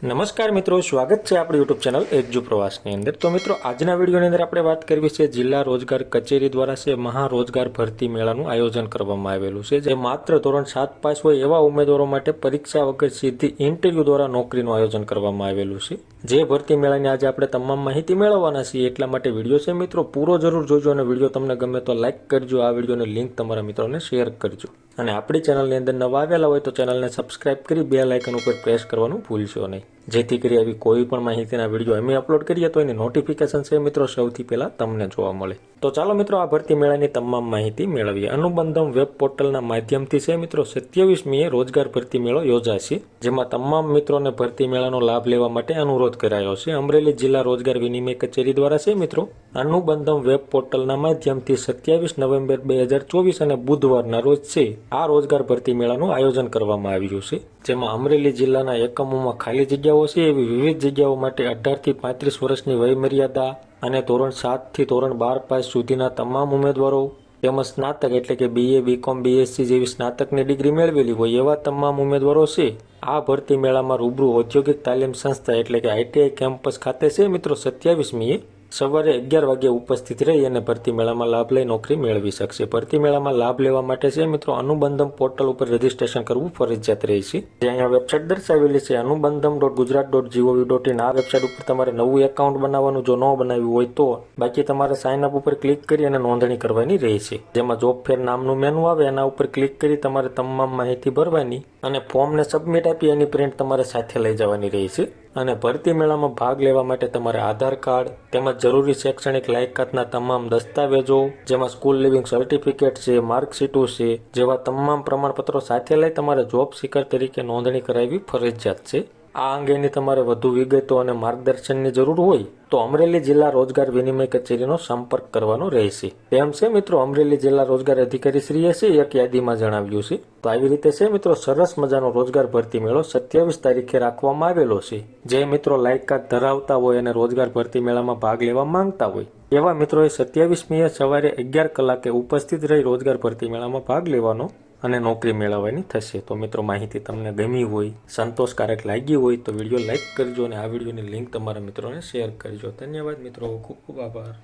નમસ્કાર મિત્રો, સ્વાગત છે આપણી યુટ્યુબ ચેનલ એકજુ પ્રવાસની અંદર। તો મિત્રો, આજના વિડીયોની અંદર આપણે વાત કરવી છે જિલ્લા રોજગાર કચેરી દ્વારા છે મહારોજગાર ભરતી મેળાનું આયોજન કરવામાં આવેલું છે, જે માત્ર ધોરણ 7 પાસ હોય એવા ઉમેદવારો માટે પરીક્ષા વગર સીધી ઇન્ટરવ્યુ દ્વારા નોકરીનું આયોજન કરવામાં આવેલું છે। જે ભરતી મેળાની આજે આપણે તમામ માહિતી મેળવવાના છીએ, એટલા માટે વિડીયો છે મિત્રો પૂરો જરૂર જોજો અને વિડીયો તમને ગમે તો લાઇક કરજો, આ વિડીયોની લિંક તમારા મિત્રોને શેર કરજો અને આપણી ચેનલની અંદર નવા આવ્યા હોય તો ચેનલને સબસ્ક્રાઇબ કરી બેલ આઇકન ઉપર પ્રેસ કરવાનું ભૂલશો નહીં, જેથી કરી આવી કોઈ પણ માહિતીના વિડીયો અમે અપલોડ કરીએ તો એની નોટિફિકેશન છે મિત્રો સૌથી પહેલા તમને જોવા મળે। તો ચાલો મિત્રો આ ભરતી મેળાની તમામ માહિતી મેળવીએ। અનુબંધમ વેબ પોર્ટલના માધ્યમથી છે મિત્રો 27મીએ રોજગાર ભરતી મેળો યોજાશે, જેમાં તમામ મિત્રોને ભરતી મેળાનો લાભ લેવા માટે અનુરોધ કરાયો છે। અમરેલી જિલ્લા રોજગાર વિનિમય કચેરી દ્વારા છે મિત્રો અનુબંધમ વેબ પોર્ટલના માધ્યમથી 27 નવેમ્બર 2024 અને બુધવારના રોજ છે આ રોજગાર ભરતી મેળાનું આયોજન કરવામાં આવ્યું છે, જેમાં અમરેલી જિલ્લાના એકમોમાં ખાલી જગ્યાઓ છે એવી વિવિધ જગ્યાઓ માટે 18 થી 35 વર્ષની વય મર્યાદા અને ધોરણ 7 થી ધોરણ 12 પાસ સુધીના તમામ ઉમેદવારો તેમજ સ્નાતક એટલે કે BA, BCom, BSc જેવી સ્નાતકની ડિગ્રી મેળવેલી હોય એવા તમામ ઉમેદવારો છે આ ભરતી મેળામાં રૂબરૂ ઔદ્યોગિક તાલીમ સંસ્થા એટલે કે ITI કેમ્પસ ખાતે છે મિત્રો 27મીએ સવારે 11 વાગ્યે ઉપસ્થિત રહી અને ભરતી મેળામાં લાભ લઈ નોકરી મેળવી શકશે। ભરતી મેળામાં લાભ લેવા માટે છે મિત્રો અનુબંધમ પોર્ટલ ઉપર રજીસ્ટ્રેશન કરવું ફરજિયાત રહેશે, જે અહીંયા વેબસાઇટ દર્શાવેલી છે anubandham.gujarat.gov.in। આ વેબસાઇટ ઉપર તમારે નવું એકાઉન્ટ બનાવવાનું જો ન બનાવ્યું હોય તો, બાકી તમારે સાઇન અપ ઉપર ક્લિક કરી અને નોંધણી કરવાની રહેશે, જેમાં જોબ ફેર નામનું મેનુ આવે એના ઉપર ક્લિક કરી તમારે તમામ માહિતી ભરવાની અને ફોર્મને સબમિટ આપી એની પ્રિન્ટ તમારે સાથે લઈ જવાની રહેશે। અને ભરતી મેળામાં ભાગ લેવા માટે તમારે આધાર કાર્ડ તેમજ જરૂરી શૈક્ષણિક લાયકાતના તમામ દસ્તાવેજો, જેમાં સ્કૂલ લિવિંગ સર્ટિફિકેટ છે, માર્કશીટો છે જેવા તમામ પ્રમાણપત્રો સાથે લઈ તમારે જોબ સિકર તરીકે નોંધણી કરાવવી ફરજિયાત છે। આ અંગેની તમારે વધુ વિગતો અને માર્ગદર્શનની જરૂર હોય તો અમરેલી જિલ્લા રોજગાર વિનિમય કચેરીનો સંપર્ક કરવાનો રહેશે, તેમ છે મિત્રો અમરેલી જિલ્લા રોજગાર અધિકારી શ્રીએ છે એક યાદીમાં જણાવ્યું છે। તો આવી રીતે છે મિત્રો સરસ મજાનો રોજગાર ભરતી મેળો 27 તારીખે રાખવામાં આવેલો છે। જે મિત્રો લાયકાત ધરાવતા હોય અને રોજગાર ભરતી મેળામાં ભાગ લેવા માંગતા હોય એવા મિત્રોએ 27મીએ સવારે 11 કલાકે ઉપસ્થિત રહી રોજગાર ભરતી મેળામાં ભાગ લેવાનો અને નોકરી મેળવવાની થશે। તો મિત્રો માહિતી તમને ગમી હોય, સંતોષકારક લાગી હોય તો વિડીયો લાઇક કરજો અને આ વિડીયોની લિંક તમારા મિત્રોને શેર કરજો। ધન્યવાદ મિત્રો, ખૂબ ખૂબ આભાર।